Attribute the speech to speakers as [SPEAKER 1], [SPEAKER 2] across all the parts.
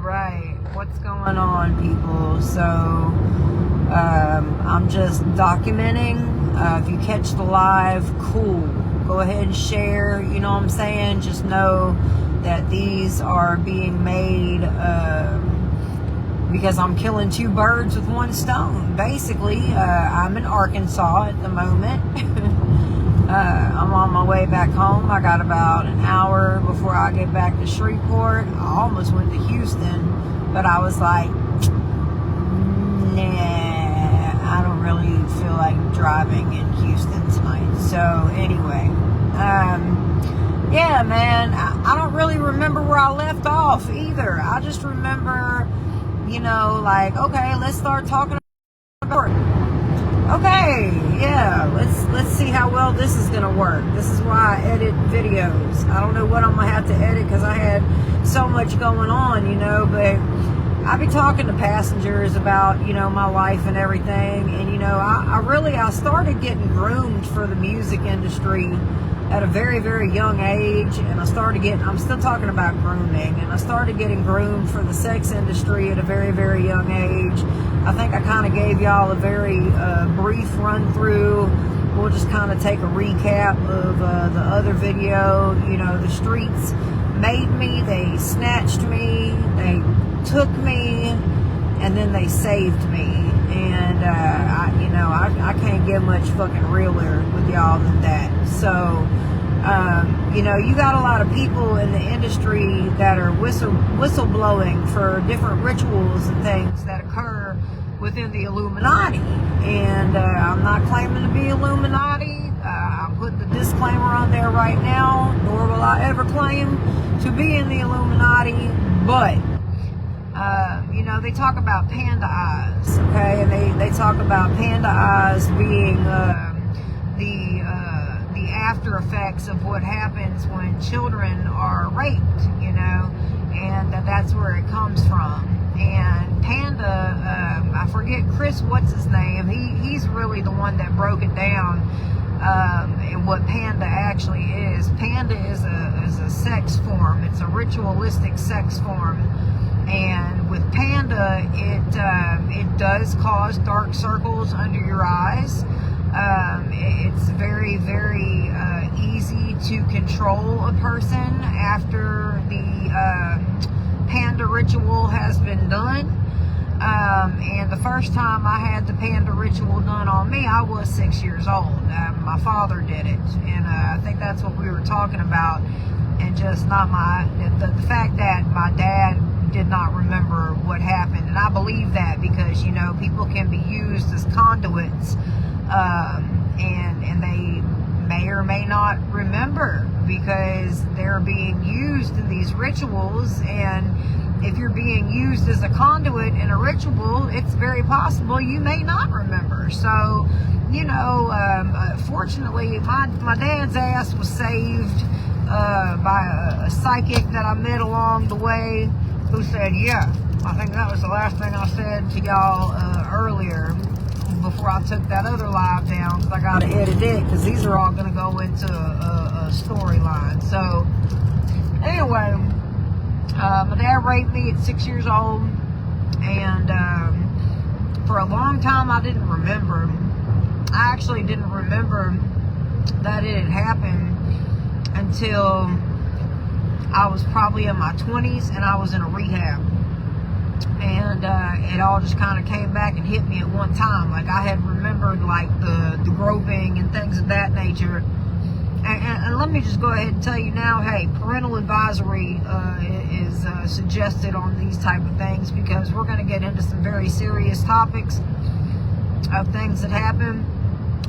[SPEAKER 1] Right. What's going on, people? So, I'm just documenting. If you catch the live, cool. Go ahead and share. You know what I'm saying? Just know that these are being made because I'm killing two birds with one stone. Basically, I'm in Arkansas at the moment. I'm on my way back home. I got about an hour before I get back to Shreveport. I almost went to Houston, but I was like, nah, I don't really feel like driving in Houston tonight. So anyway, yeah, man, I don't really remember where I left off either. I just remember, you know, like, okay, let's start talking about it. Okay, yeah, let's see how well this is gonna work. This is why I edit videos. I don't know what I'm gonna have to edit because I had so much going on, you know, but I be talking to passengers about, you know, my life and everything. And, you know, I started getting groomed for the music industry at a very, very young age. And I'm still talking about grooming. And I started getting groomed for the sex industry at a very, very young age. I think I kind of gave y'all a very brief run through. We'll just kind of take a recap of the other video. You know, the streets made me, they snatched me, they took me, and then they saved me. And I can't get much fucking realer with y'all than that. So you know, you got a lot of people in the industry that are whistleblowing for different rituals and things that occur within the Illuminati. And I'm not claiming to be Illuminati. I'm putting the disclaimer on there right now, nor will I ever claim to be in the Illuminati. But you know, they talk about panda eyes, okay? And they talk about panda eyes being the after effects of what happens when children are raped, you know, and that's where it comes from. And panda, I forget Chris, what's his name? He's really the one that broke it down, and what panda actually is. Panda is a sex form. It's a ritualistic sex form. And with panda, it does cause dark circles under your eyes. It's very, very easy to control a person after the panda ritual has been done. And the first time I had the panda ritual done on me, I was 6 years old. My father did it, and I think that's what we were talking about. And just not the fact that my dad did not remember what happened. And I believe that because, you know, people can be used as conduits, and they may or may not remember because they're being used in these rituals. And if you're being used as a conduit in a ritual, it's very possible you may not remember. So, you know, fortunately, my dad's ass was saved by a psychic that I met along the way, who said, yeah, I think that was the last thing I said to y'all earlier before I took that other live down, because I got to edit it, because these are all going to go into a storyline. So, anyway, my dad raped me at 6 years old, and for a long time I didn't remember. I actually didn't remember that it had happened until I was probably in my 20s and I was in a rehab. And it all just kind of came back and hit me at one time. Like, I had remembered, like, the groping and things of that nature. And let me just go ahead and tell you now, hey, parental advisory is suggested on these type of things, because we're going to get into some very serious topics of things that happen.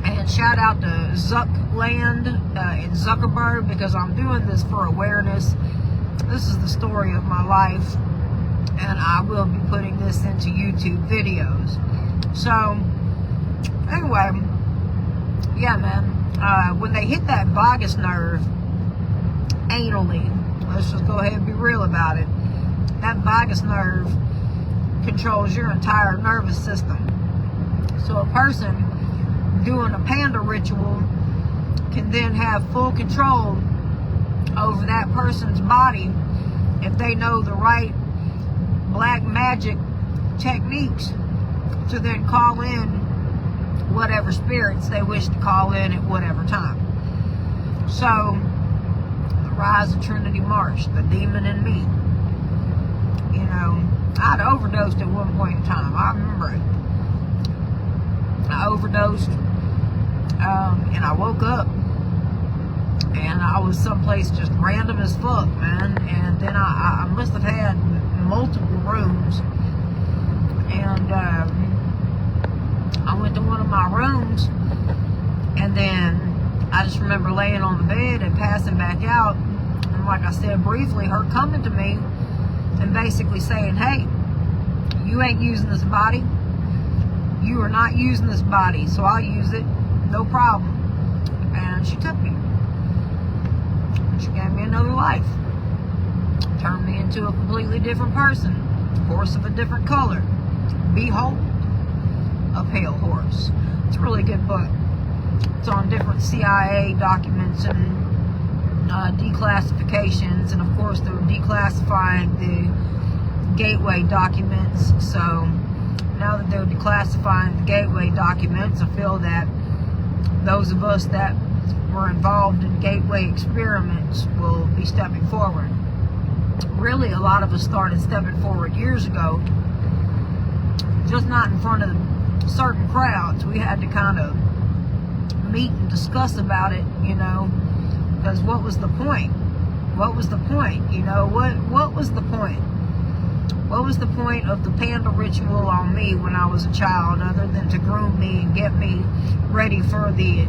[SPEAKER 1] And shout out to Zuckland in Zuckerberg, because I'm doing this for awareness. This is the story of my life, and I will be putting this into YouTube videos. So, anyway, yeah, man, when they hit that vagus nerve anally, let's just go ahead and be real about it, that vagus nerve controls your entire nervous system. So a person doing a panda ritual can then have full control over that person's body if they know the right black magic techniques to then call in whatever spirits they wish to call in at whatever time. So, the rise of Trinity Marsh, the demon in me. You know, I'd overdosed at one point in time. I remember it. I overdosed, and I woke up, and I was someplace just random as fuck, man. And then I must have had multiple rooms, and I went to one of my rooms, and then I just remember laying on the bed and passing back out, and like I said briefly, her coming to me and basically saying, hey, you ain't using this body. You are not using this body, so I'll use it, no problem. And she took me. She gave me another life. Turned me into a completely different person. Horse of a different color. Behold, a pale horse. It's a really good book. It's on different CIA documents and declassifications, and of course they're declassifying the Gateway documents. So now that they're declassifying the Gateway documents, I feel that those of us that were involved in Gateway experiments will be stepping forward. Really, a lot of us started stepping forward years ago, just not in front of certain crowds. We had to kind of meet and discuss about it, you know, because what was the point? What was the point? You know, what was the point? What was the point of the panda ritual on me when I was a child, other than to groom me and get me ready for the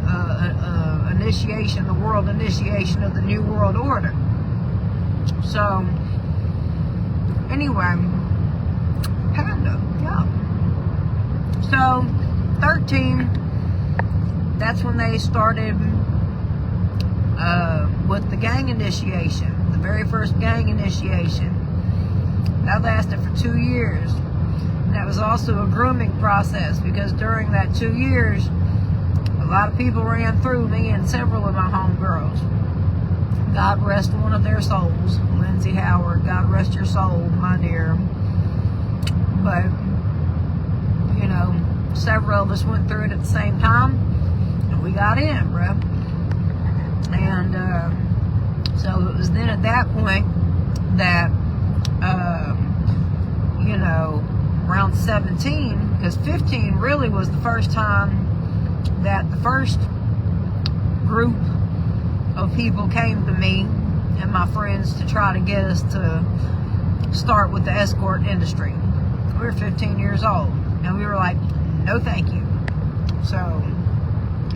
[SPEAKER 1] initiation, the world initiation of the New World Order? So, anyway, panda, yeah. So, 13, that's when they started with the gang initiation, the very first gang initiation. That lasted for 2 years. And that was also a grooming process, because during that 2 years, a lot of people ran through me and several of my homegirls. God rest one of their souls, Lindsay Howard. God rest your soul, my dear. But, you know, several of us went through it at the same time, and we got in, bruh. And so it was then at that point that, you know, around 17, because 15 really was the first time that the first group of people came to me and my friends to try to get us to start with the escort industry. We were 15 years old, and we were like, no thank you. So,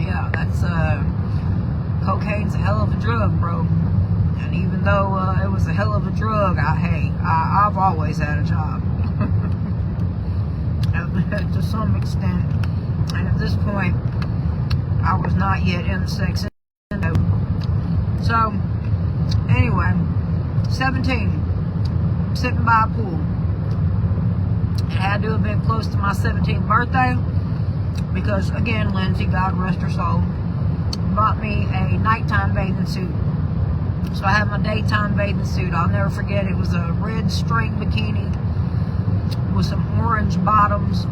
[SPEAKER 1] yeah, that's, cocaine's a hell of a drug, bro. And even though it was a hell of a drug, I've always had a job. To some extent. And at this point, I was not yet in the sex industry. So, anyway, 17, sitting by a pool. It had to have been close to my 17th birthday, because, again, Lindsay, God rest her soul, bought me a nighttime bathing suit. So I had my daytime bathing suit. I'll never forget, it was a red string bikini with some orange bottoms,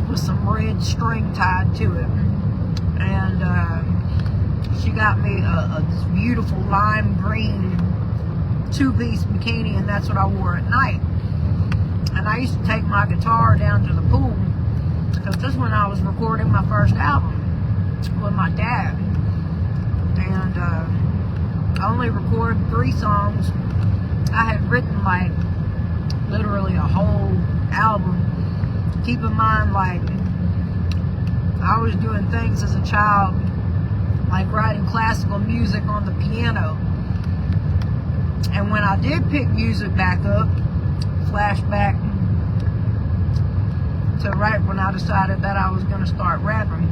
[SPEAKER 1] with some red string tied to it. And she got me a beautiful lime green 2-piece bikini, and that's what I wore at night. And I used to take my guitar down to the pool, because this is when I was recording my first album with my dad. And I only recorded 3 songs. I had written like literally a whole album. Keep in mind, like, I was doing things as a child, like writing classical music on the piano. And when I did pick music back up, flashback to right when I decided that I was going to start rapping,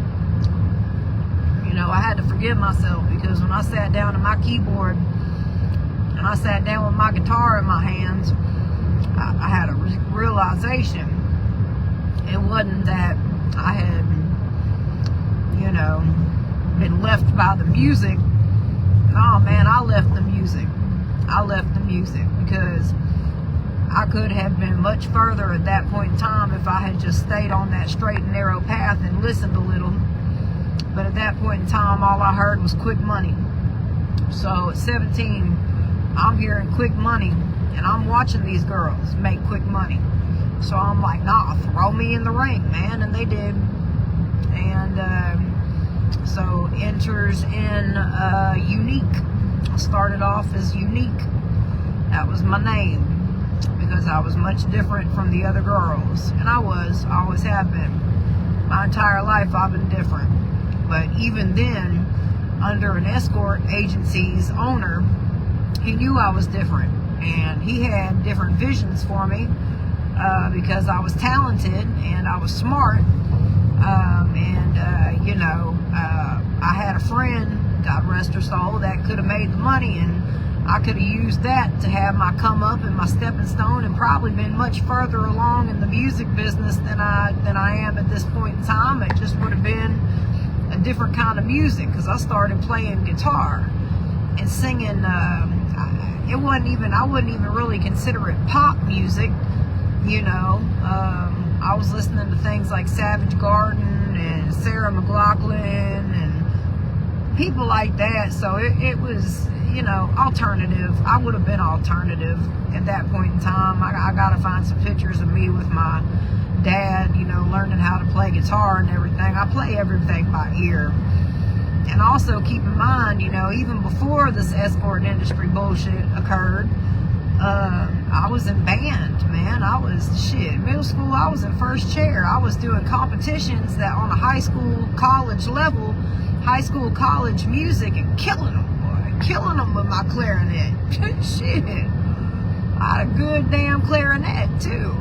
[SPEAKER 1] you know, I had to forgive myself, because when I sat down at my keyboard and I sat down with my guitar in my hands, I had a realization. It wasn't that I had, you know, been left by the music. Oh man, I left the music. I left the music, because I could have been much further at that point in time if I had just stayed on that straight and narrow path and listened a little. But at that point in time, all I heard was quick money. So at 17, I'm hearing quick money, and I'm watching these girls make quick money. So I'm like, nah, throw me in the ring, man. And they did. And so enters in Unique. I started off as Unique. That was my name, because I was much different from the other girls. And I always have been. My entire life I've been different. But even then, under an escort agency's owner, he knew I was different. And he had different visions for me, because I was talented and I was smart. I had a friend, God rest her soul, that could have made the money, and I could have used that to have my come up and my stepping stone, and probably been much further along in the music business than I am at this point in time. It just would have been a different kind of music, because I started playing guitar and singing. I wouldn't even really consider it pop music, you know. I was listening to things like Savage Garden and Sarah McLachlan and people like that. So it was, you know, alternative. I would have been alternative at that point in time. I gotta find some pictures of me with my dad, you know, learning how to play guitar and everything. I play everything by ear. And also keep in mind, you know, even before this escort industry bullshit occurred, I was in band, man. I was, middle school, I was in first chair. I was doing competitions that on a high school, college level, high school, college music, and killing them, boy. Killing them with my clarinet. Shit. I had a good damn clarinet, too.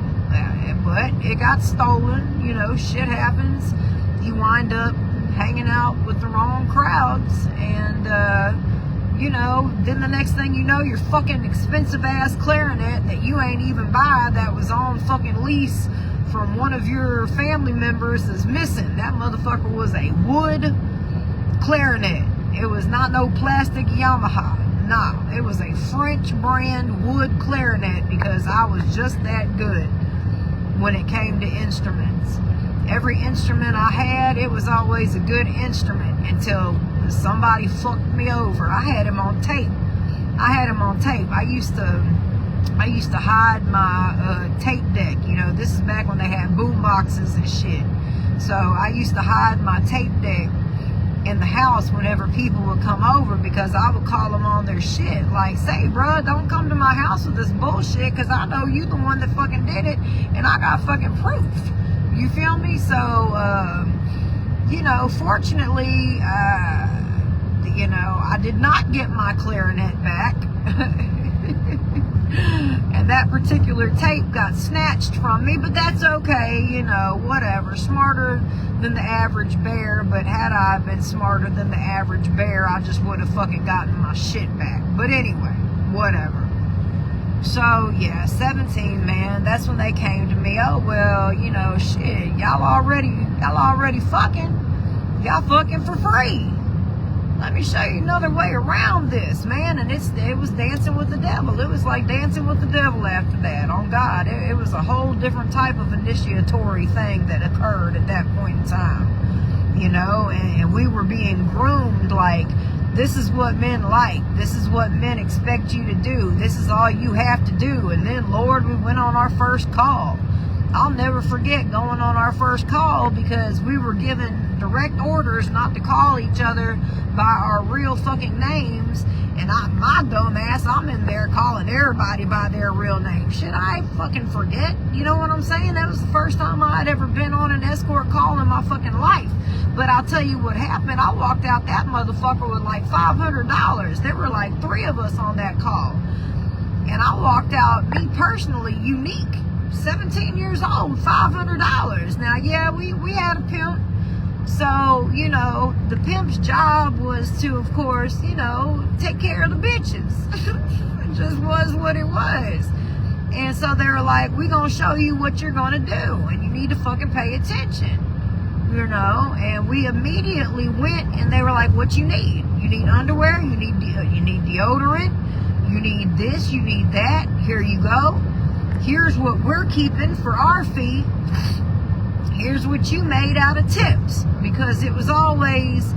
[SPEAKER 1] But it got stolen, you know, shit happens. You wind up hanging out with the wrong crowds, and, you know, then the next thing you know, your fucking expensive ass clarinet that you ain't even buy, that was on fucking lease from one of your family members, is missing. That motherfucker was a wood clarinet. It was not no plastic Yamaha. Nah, it was a French brand wood clarinet, because I was just that good when it came to instruments. Every instrument I had, it was always a good instrument until somebody fucked me over. I had him on tape. I used to hide my tape deck. You know, this is back when they had boom boxes and shit. So I used to hide my tape deck in the house whenever people would come over, because I would call them on their shit. Like, say, bruh, don't come to my house with this bullshit, because I know you the one that fucking did it, and I got fucking proof. You feel me? So, you know, fortunately, you know, I did not get my clarinet back. And that particular tape got snatched from me, but that's okay, you know, whatever. Smarter than the average bear, but had I been smarter than the average bear, I just would have fucking gotten my shit back. But anyway, whatever. So, yeah, 17, man, that's when they came to me. Oh, well, you know, shit, y'all already fucking. Y'all fucking for free. Let me show you another way around this, man. And it was dancing with the devil. It was like dancing with the devil after that, on God. It was a whole different type of initiatory thing that occurred at that point in time. You know, and we were being groomed like, this is what men like. This is what men expect you to do. This is all you have to do. And then, Lord, we went on our first call. I'll never forget going on our first call, because we were given direct orders not to call each other by our real fucking names. And my dumb ass, I'm in there calling everybody by their real name. Should I fucking forget? You know what I'm saying? That was the first time I'd ever been on an escort call in my fucking life. But I'll tell you what happened. I walked out that motherfucker with like $500. There were like 3 of us on that call. And I walked out, me personally, Unique, 17 years old, $500. Now, yeah, we had a pimp. So, you know, the pimp's job was to, of course, you know, take care of the bitches. It just was what it was. And so they were like, we gonna show you what you're gonna do, and you need to fucking pay attention. You know, and we immediately went, and they were like, what you need? You need underwear, you need deodorant, you need this, you need that, here you go. here's what we're keeping for our fee. Here's what you made out of tips. Because it was always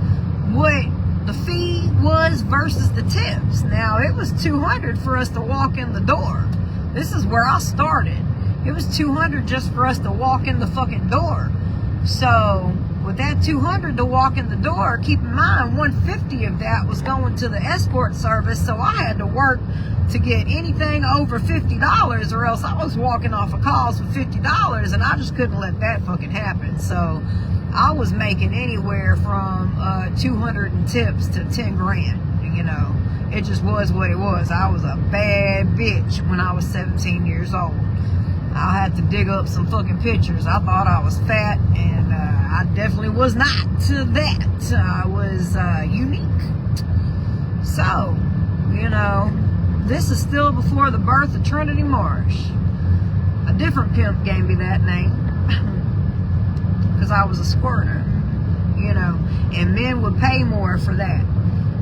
[SPEAKER 1] what the fee was versus the tips. Now, it was $200 for us to walk in the door. This is where I started. It was $200 just for us to walk in the fucking door. So, with that $200 to walk in the door, keep in mind, $150 of that was going to the escort service, so I had to work to get anything over $50, or else I was walking off of calls for $50, and I just couldn't let that fucking happen. So, I was making anywhere from 200 in tips to 10 grand, you know. It just was what it was. I was a bad bitch when I was 17 years old. I had to dig up some fucking pictures. I thought I was fat, and I definitely was not to that. I was unique. So, you know, this is still before the birth of Trinity Marsh. A different pimp gave me that name because I was a squirter, you know, and men would pay more for that.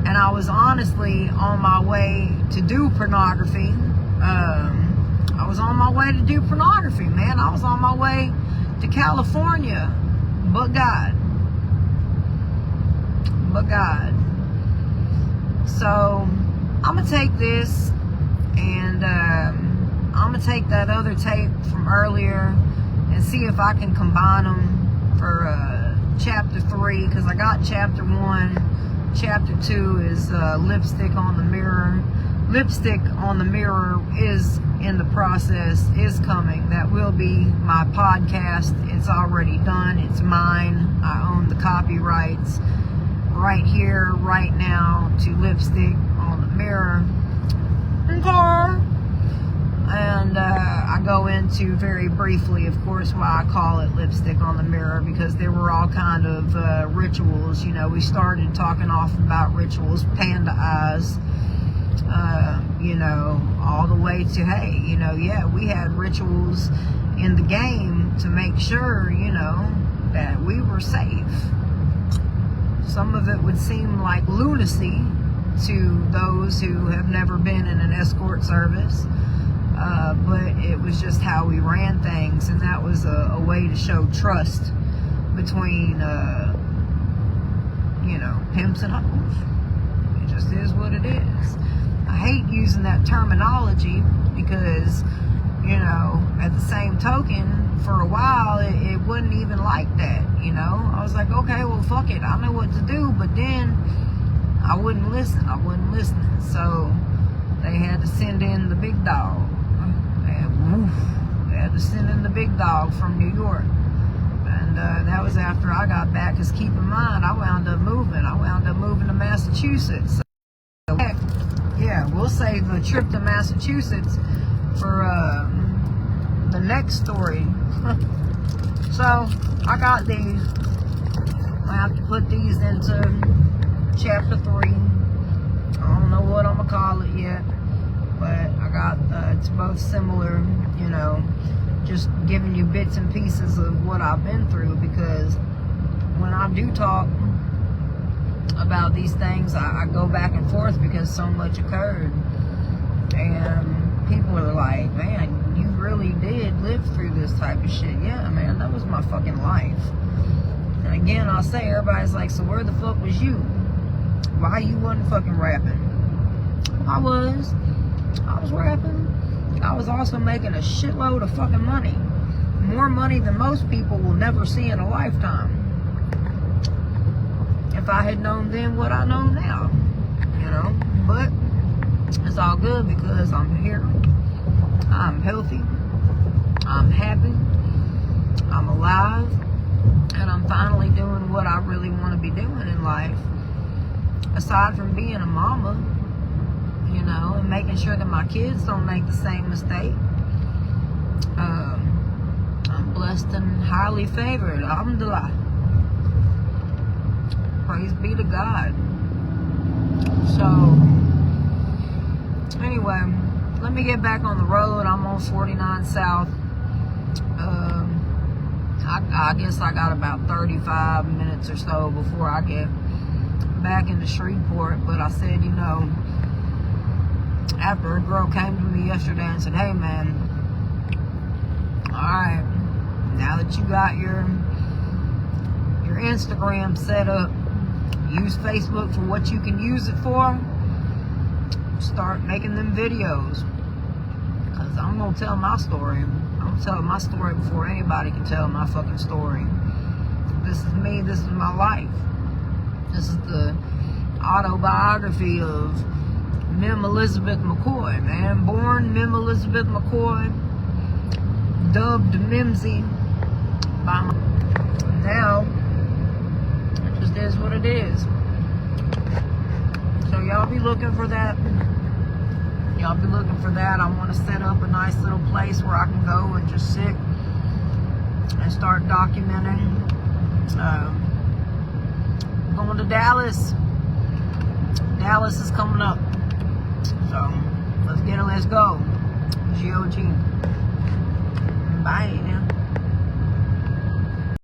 [SPEAKER 1] And I was honestly on my way to do pornography. I was on my way to do pornography, man. I was on my way to California. But God. So, I'm going to take this and I'm going to take that other tape from earlier and see if I can combine them for chapter 3, because I got chapter 1. Chapter 2 is lipstick on the mirror. Lipstick on the mirror is in the process, is coming. That will be my podcast. It's already done. It's mine. I own the copyrights right here, right now, to Lipstick on the Mirror. Okay. And I go into very briefly, of course, why I call it Lipstick on the Mirror, because there were all kind of rituals. You know, we started talking off about rituals, panda eyes, you know, all the way to, hey, you know, yeah, we had rituals in the game to make sure, you know, that we were safe. Some of it would seem like lunacy to those who have never been in an escort service. But it was just how we ran things, and that was a way to show trust between, you know, pimps and hoes. It just is what it is. I hate using that terminology because, you know, at the same token, for a while, it wasn't even like that, you know. I was like, okay, well, fuck it. I know what to do, but then I wouldn't listen. I wasn't listening. So they had to send in the big dog. They had to send in the big dog from New York. And that was after I got back, because keep in mind, I wound up moving. I wound up moving to Massachusetts. So, heck, yeah, we'll save the trip to Massachusetts for the next story. So, I got these. I have to put these into chapter 3. I don't know what I'm going to call it yet. But I got, it's both similar, you know, just giving you bits and pieces of what I've been through, because when I do talk about these things, I go back and forth because so much occurred. And people are like, man, you really did live through this type of shit. Yeah, man, that was my fucking life. And again, I'll say, everybody's like, so where the fuck was you? Why you wasn't fucking rapping? I was rapping. I was also making a shitload of fucking money. More money than most people will never see in a lifetime. If I had known then what I know now, you know. But it's all good because I'm here. I'm healthy. I'm happy. I'm alive. And I'm finally doing what I really want to be doing in life. Aside from being a mama, you know, and making sure that my kids don't make the same mistake. I'm blessed and highly favored. Alhamdulillah. Praise be to God. So, anyway, let me get back on the road. I'm on 49 South. I guess I got about 35 minutes or so before I get back into Shreveport. But I said, you know, after a girl came to me yesterday and said, hey man, Alright. Now that you got your Instagram set up, use Facebook for what you can use it for. Start making them videos. Because I'm going to tell my story. I'm telling my story before anybody can tell my fucking story. This is me. This is my life. This is the autobiography of Mim Elizabeth McCoy, man. Born Mim Elizabeth McCoy, dubbed Mimsy by my... Now, it just is what it is. So y'all be looking for that. Y'all be looking for that. I want to set up a nice little place where I can go and just sit and start documenting. Going to Dallas. Dallas is coming up. So let's get it. Let's go. GOG. Bye.